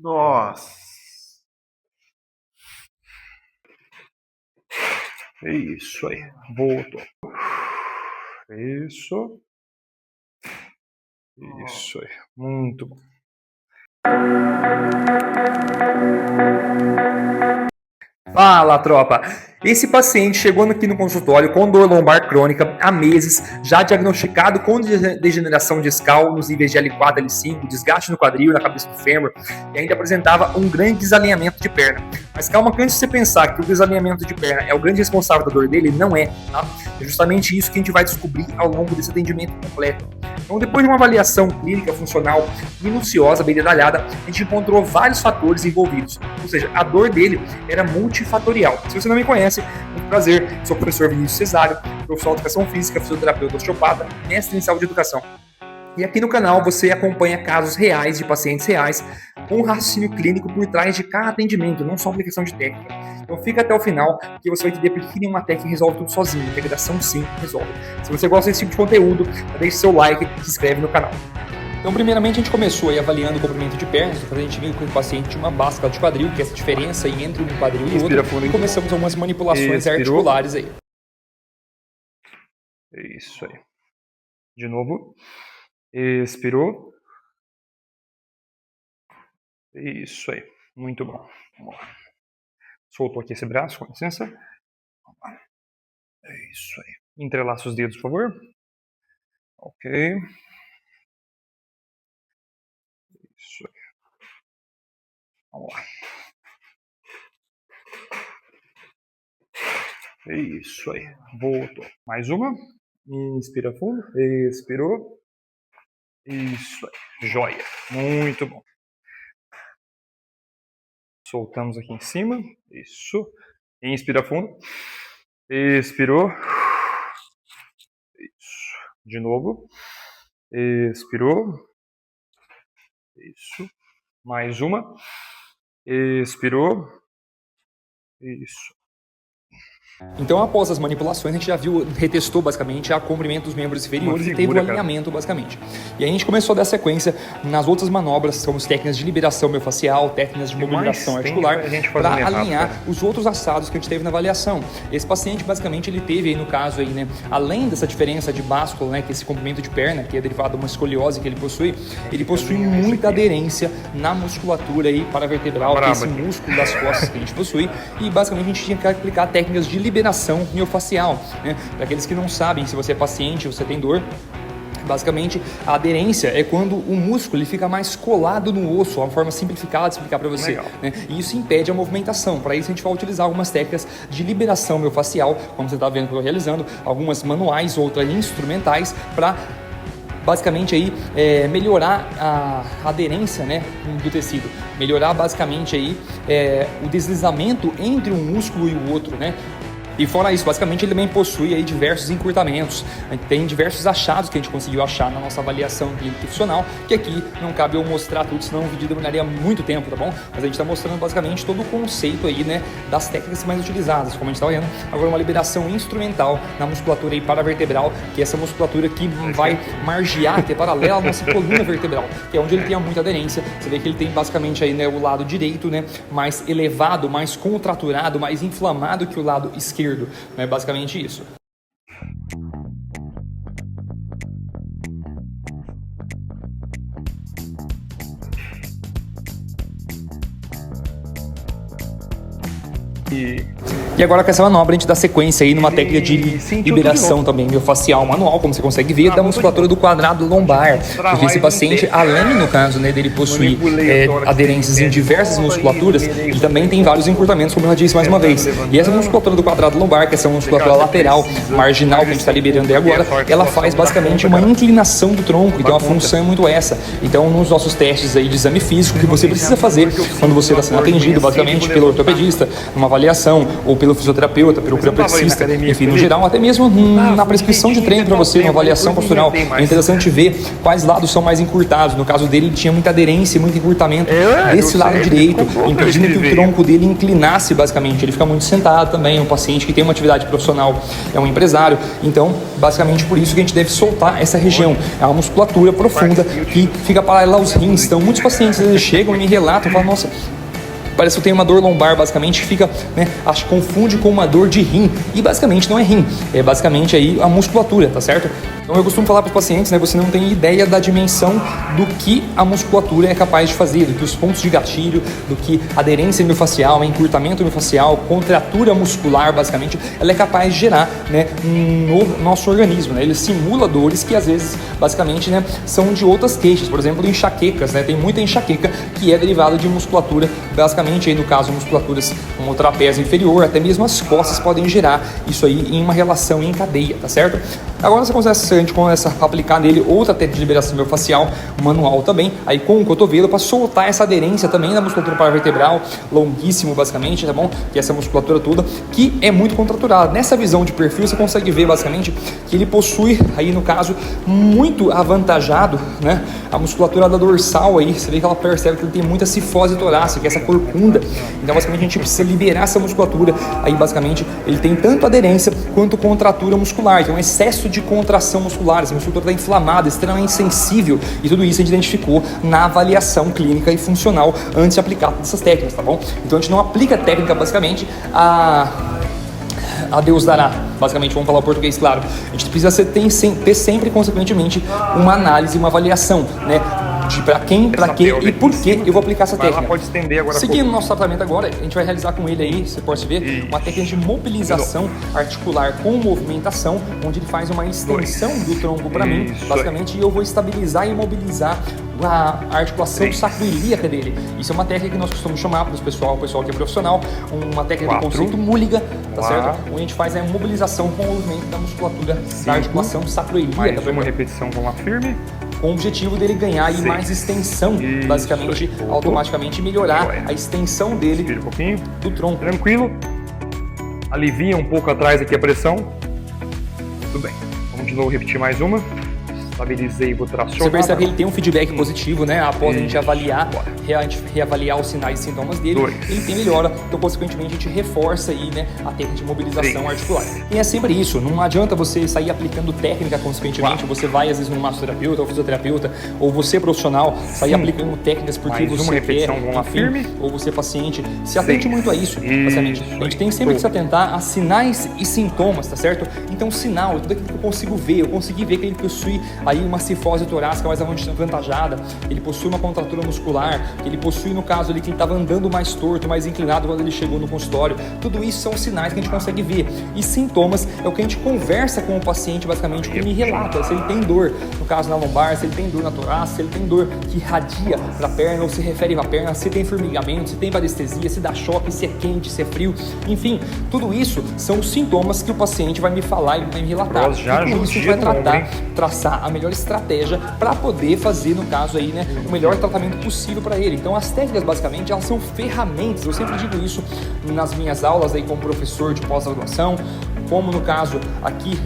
Nossa. Isso aí. Voltou. Isso. Isso aí. Muito bom. Fala, tropa! Esse paciente chegou aqui no consultório com dor lombar crônica há meses, já diagnosticado com degeneração discal nos níveis de L4 e L5, desgaste no quadril, na cabeça do fêmur, e ainda apresentava um grande desalinhamento de perna. Mas calma, que antes de você pensar que o desalinhamento de perna é o grande responsável da dor dele, não é, tá? É justamente isso que a gente vai descobrir ao longo desse atendimento completo. Então, depois de uma avaliação clínica funcional minuciosa, bem detalhada, a gente encontrou vários fatores envolvidos. Ou seja, a dor dele era multifatorial. Se você não me conhece, muito prazer, sou o professor Vinícius Cesário, professor de educação física, fisioterapeuta osteopata, mestre em saúde e educação. E aqui no canal você acompanha casos reais de pacientes reais, com um raciocínio clínico por trás de cada atendimento, não só aplicação de técnica. Então fica até o final, que você vai entender por que nenhuma técnica resolve tudo sozinho. Integração sim resolve. Se você gosta desse tipo de conteúdo, deixe seu like e se inscreve no canal. Então, primeiramente, a gente começou aí avaliando o comprimento de pernas, a gente viu que o paciente tinha uma báscula de quadril, que é essa diferença aí entre um quadril e o outro, e começamos algumas manipulações articulares aí. Isso aí. De novo. Expirou. Isso aí. Muito bom. Vamos lá. Soltou aqui esse braço, com licença. Vamos lá. Isso aí. Entrelaça os dedos, por favor. Ok. Isso aí. Vamos lá. Isso aí. Voltou. Mais uma. Inspira fundo. Expirou. Isso aí. Joia. Muito bom. Soltamos aqui em cima. Isso. Inspira fundo. Expirou. Isso. De novo. Expirou. Isso. Mais uma. Expirou. Isso. Então, após as manipulações, a gente já viu, retestou basicamente o comprimento dos membros inferiores e teve o alinhamento basicamente. E aí a gente começou a dar sequência nas outras manobras, como as técnicas de liberação miofascial, técnicas de mobilização articular, para alinhar os outros assados que a gente teve na avaliação. Esse paciente, basicamente, ele teve aí no caso, aí, né, além dessa diferença de báscula, né, que é esse comprimento de perna, que é derivado de uma escoliose que ele possui muita aderência na musculatura aí paravertebral, que é esse músculo das costas que a gente possui, e basicamente a gente tinha que aplicar técnicas de liberação miofascial, né? Para aqueles que não sabem, se você é paciente, você tem dor, basicamente a aderência é quando o músculo ele fica mais colado no osso, uma forma simplificada de explicar para você, né? E isso impede a movimentação. Para isso a gente vai utilizar algumas técnicas de liberação miofascial, como você está vendo que eu estou realizando, algumas manuais, outras instrumentais, para basicamente aí melhorar a aderência, né, do tecido, melhorar basicamente aí o deslizamento entre um músculo e o outro, né. E fora isso, basicamente ele também possui aí diversos encurtamentos, tem diversos achados que a gente conseguiu achar na nossa avaliação clínica profissional, que aqui não cabe eu mostrar tudo, senão o vídeo demoraria muito tempo, tá bom? Mas a gente está mostrando basicamente todo o conceito aí, né, das técnicas mais utilizadas, como a gente está olhando. Agora uma liberação instrumental na musculatura aí paravertebral, que é essa musculatura que vai margear, que é paralela à nossa coluna vertebral, que é onde ele tem muita aderência. Você vê que ele tem basicamente aí, né, o lado direito, né, mais elevado, mais contraturado, mais inflamado que o lado esquerdo. É basicamente isso. E agora com essa manobra a gente dá sequência aí numa técnica de liberação também miofascial manual, como você consegue ver, da musculatura do quadrado lombar. Porque esse paciente, além no caso, né, dele possuir aderências em diversas musculaturas, ele também tem vários encurtamentos, como eu disse mais uma vez. E essa musculatura do quadrado lombar, que é essa musculatura lateral, marginal, que a gente está liberando aí agora, ela faz basicamente uma inclinação do tronco, então a função é muito essa. Então nos nossos testes aí de exame físico, que você precisa fazer quando você está sendo atendido basicamente pelo ortopedista, numa avaliação avaliação, ou pelo fisioterapeuta, pelo propedista, enfim, no geral, até mesmo na prescrição de treino para você, na avaliação postural. É interessante ver quais lados são mais encurtados. No caso dele, ele tinha muita aderência e muito encurtamento desse lado direito, impedindo que o tronco dele inclinasse, basicamente. Ele fica muito sentado também. Um paciente que tem uma atividade profissional é um empresário. Então, basicamente, por isso que a gente deve soltar essa região. É uma musculatura profunda que fica paralela aos rins. Então, muitos pacientes eles chegam e me relatam e falam, nossa, parece que eu tenho uma dor lombar, basicamente, que fica, acho que confunde com uma dor de rim. E basicamente não é rim, é basicamente aí a musculatura, tá certo? Então eu costumo falar para os pacientes, você não tem ideia da dimensão do que a musculatura é capaz de fazer, do que os pontos de gatilho, do que aderência miofascial, encurtamento miofascial, contratura muscular, basicamente, ela é capaz de gerar, no nosso organismo, Ele simula dores que às vezes, basicamente, são de outras queixas, por exemplo, enxaquecas, Tem muita enxaqueca que é derivada de musculatura, basicamente, aí no caso, musculaturas como o trapézio inferior, até mesmo as costas podem gerar isso aí em uma relação em cadeia, tá certo? Agora a gente começa a aplicar nele outra técnica de liberação miofascial, manual também, aí com o cotovelo, para soltar essa aderência também da musculatura paravertebral, longuíssimo basicamente, tá bom? Que é essa musculatura toda, que é muito contraturada. Nessa visão de perfil, você consegue ver basicamente que ele possui, aí no caso, muito avantajado, a musculatura da dorsal aí, você vê que ela percebe que ele tem muita cifose torácica, essa corcunda. Então, basicamente, a gente precisa liberar essa musculatura, aí basicamente, ele tem tanto aderência quanto contratura muscular, então excesso de contração muscular, essa musculatura está inflamada, extremamente sensível, e tudo isso a gente identificou na avaliação clínica e funcional antes de aplicar todas essas técnicas, tá bom? Então a gente não aplica a técnica basicamente a Deus dará, basicamente, vamos falar o português claro. A gente precisa ter sempre, consequentemente, uma análise, uma avaliação, de para quem, para que e por que eu vou aplicar essa técnica. Pode estender agora. Seguindo o nosso tratamento agora, a gente vai realizar com ele aí, você pode ver, uma técnica de mobilização articular com movimentação, onde ele faz uma extensão do tronco para mim, basicamente, e eu vou estabilizar e mobilizar a articulação sacroiliaca dele. Isso é uma técnica que nós costumamos chamar para o pessoal que é profissional, uma técnica do conceito Mulligan, tá certo? Onde a gente faz a mobilização com o movimento da musculatura da articulação sacroiliaca. Mais uma repetição com a firme. Com o objetivo dele ganhar aí mais extensão, basicamente, automaticamente melhorar a extensão dele Respira um pouquinho. do tronco. Tranquilo. Alivia um pouco atrás aqui a pressão. Tudo bem. Vamos de novo repetir mais uma. Estabilizei, vou tracionar. Você percebe que ele tem um feedback positivo, após a gente avaliar, reavaliar os sinais e sintomas dele, ele tem melhora, então consequentemente a gente reforça aí, a técnica de mobilização articular. E é sempre isso, não adianta você sair aplicando técnica consequentemente, você vai às vezes no massoterapeuta ou fisioterapeuta, ou você profissional, sair aplicando técnicas porque você quer, enfim, ou você paciente, se atente muito a isso, basicamente. A gente tem sempre que se atentar a sinais e sintomas, tá certo? Então sinal é tudo aquilo que eu consigo ver, eu consegui ver que ele possui aí uma cifose torácica mais avantajada, ele possui uma contratura muscular, ele possui, no caso ali, que ele estava andando mais torto, mais inclinado quando ele chegou no consultório. Tudo isso são sinais que a gente consegue ver. E sintomas é o que a gente conversa com o paciente, basicamente, que me relata se ele tem dor, no caso na lombar, se ele tem dor na torácica, se ele tem dor que irradia para a perna ou se refere à perna, se tem formigamento, se tem parestesia, se dá choque, se é quente, se é frio, enfim, tudo isso são os sintomas que o paciente vai me falar e vai me relatar. E com isso a gente vai traçar a melhor estratégia para poder fazer, no caso aí, o melhor tratamento possível para ele. Então as técnicas, basicamente, elas são ferramentas. Eu sempre digo isso nas minhas aulas aí como professor de pós-graduação, como no caso aqui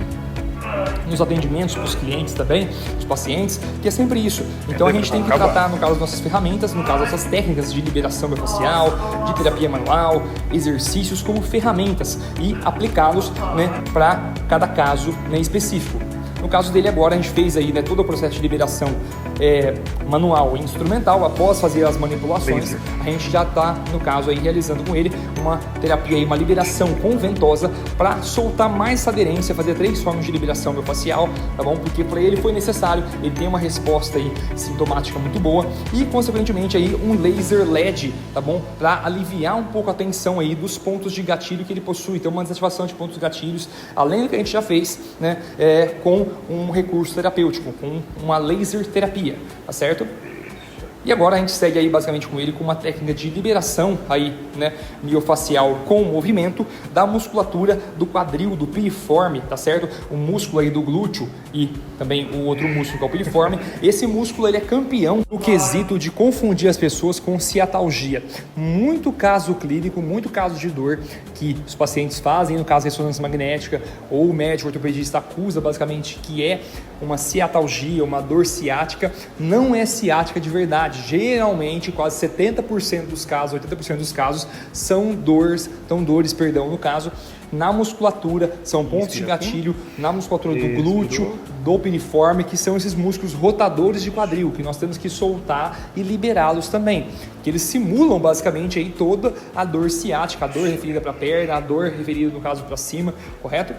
nos atendimentos para os clientes também, os pacientes, que é sempre isso. Então a gente tem que tratar, no caso, nossas ferramentas, no caso, essas técnicas de liberação miofascial, de terapia manual, exercícios como ferramentas e aplicá-los para cada caso específico. No caso dele agora, a gente fez aí todo o processo de liberação manual e instrumental. Após fazer as manipulações, a gente já está, no caso, aí realizando com ele uma terapia, aí, uma liberação com ventosa para soltar mais essa aderência, fazer 3 formas de liberação miofascial, tá bom? Porque para ele foi necessário, ele tem uma resposta aí sintomática muito boa e, consequentemente, aí um laser LED, tá bom? Para aliviar um pouco a tensão aí dos pontos de gatilho que ele possui. Então, uma desativação de pontos gatilhos, além do que a gente já fez, com um recurso terapêutico, com uma laser terapia, tá certo? E agora a gente segue aí basicamente com ele com uma técnica de liberação aí, né, miofacial com movimento da musculatura do quadril, do piriforme, tá certo? O músculo aí do glúteo e também o outro músculo que é o piriforme. Esse músculo ele é campeão no quesito de confundir as pessoas com ciatalgia. Muito caso clínico, muito caso de dor que os pacientes fazem, no caso de ressonância magnética, ou o médico ortopedista acusa basicamente que é uma ciatalgia, uma dor ciática, não é ciática de verdade. Geralmente, quase 70% dos casos, 80% dos casos, são dores, no caso, na musculatura, são pontos de gatilho na musculatura do glúteo, do piriforme, que são esses músculos rotadores de quadril, que nós temos que soltar e liberá-los também, que eles simulam basicamente aí toda a dor ciática, a dor referida para a perna, a dor referida no caso para cima, correto?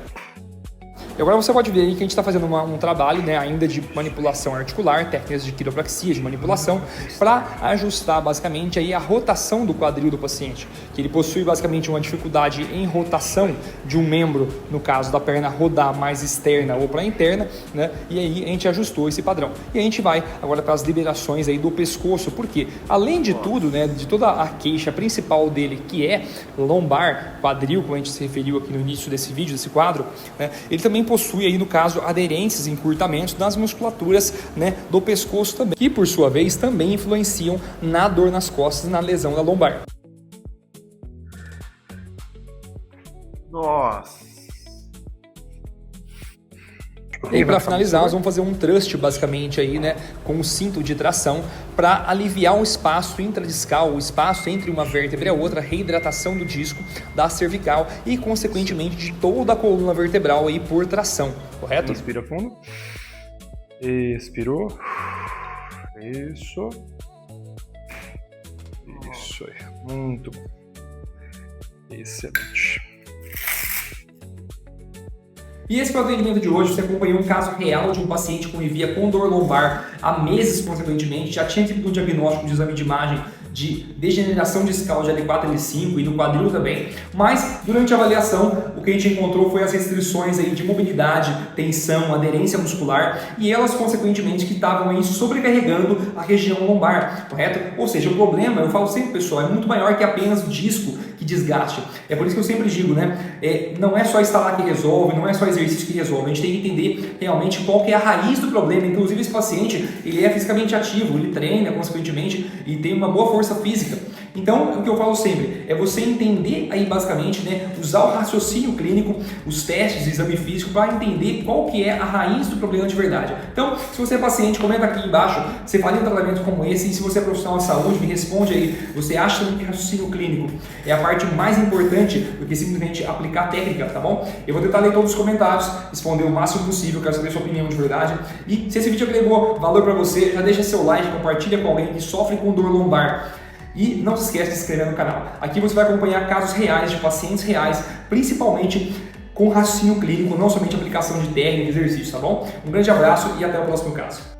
E agora você pode ver aí que a gente está fazendo um trabalho, né, ainda de manipulação articular, técnicas de quiropraxia, de manipulação, para ajustar basicamente aí a rotação do quadril do paciente, que ele possui basicamente uma dificuldade em rotação de um membro, no caso da perna rodar mais externa ou para interna, né, e aí a gente ajustou esse padrão. E a gente vai agora para as liberações aí do pescoço, porque além de tudo, né, de toda a queixa principal dele, que é lombar, quadril, como a gente se referiu aqui no início desse vídeo, desse quadro, né, ele também possui aí no caso aderências, encurtamentos nas musculaturas, né, do pescoço também, que por sua vez também influenciam na dor nas costas, na lesão da lombar. Nossa. E aí, para finalizar, nós vamos fazer um thrust basicamente aí, né, com o cinto de tração para aliviar o espaço intradiscal, o espaço entre uma vértebra e a outra, a reidratação do disco, da cervical e consequentemente de toda a coluna vertebral aí por tração, correto? Inspira fundo. Expirou. Isso. Isso aí. Muito bom. Excelente. E esse foi o atendimento de hoje. Você acompanhou um caso real de um paciente que convivia com dor lombar há meses, consequentemente, já tinha tido um diagnóstico de exame de imagem de degeneração discal de L4, L5 e do quadril também, mas durante a avaliação o que a gente encontrou foi as restrições aí de mobilidade, tensão, aderência muscular e elas consequentemente que estavam aí sobrecarregando a região lombar, correto? Ou seja, o problema, eu falo sempre pessoal, é muito maior que apenas o disco que desgaste. É por isso que eu sempre digo, né? Não é só instalar que resolve, não é só exercício que resolve, a gente tem que entender realmente qual que é a raiz do problema. Inclusive esse paciente, ele é fisicamente ativo, ele treina consequentemente e tem uma boa força física. Então, o que eu falo sempre é você entender aí basicamente, né, usar o raciocínio clínico, os testes, o exame físico para entender qual que é a raiz do problema de verdade. Então, se você é paciente, comenta aqui embaixo, você faria um tratamento como esse, e se você é profissional de saúde, me responde aí, você acha que raciocínio clínico é a parte mais importante do que simplesmente aplicar técnica, tá bom? Eu vou tentar ler todos os comentários, responder o máximo possível, quero saber a sua opinião de verdade. E se esse vídeo agregou valor para você, já deixa seu like, compartilha com alguém que sofre com dor lombar. E não se esqueça de se inscrever no canal. Aqui você vai acompanhar casos reais de pacientes reais, principalmente com raciocínio clínico, não somente aplicação de técnica e exercício, tá bom? Um grande abraço e até o próximo caso.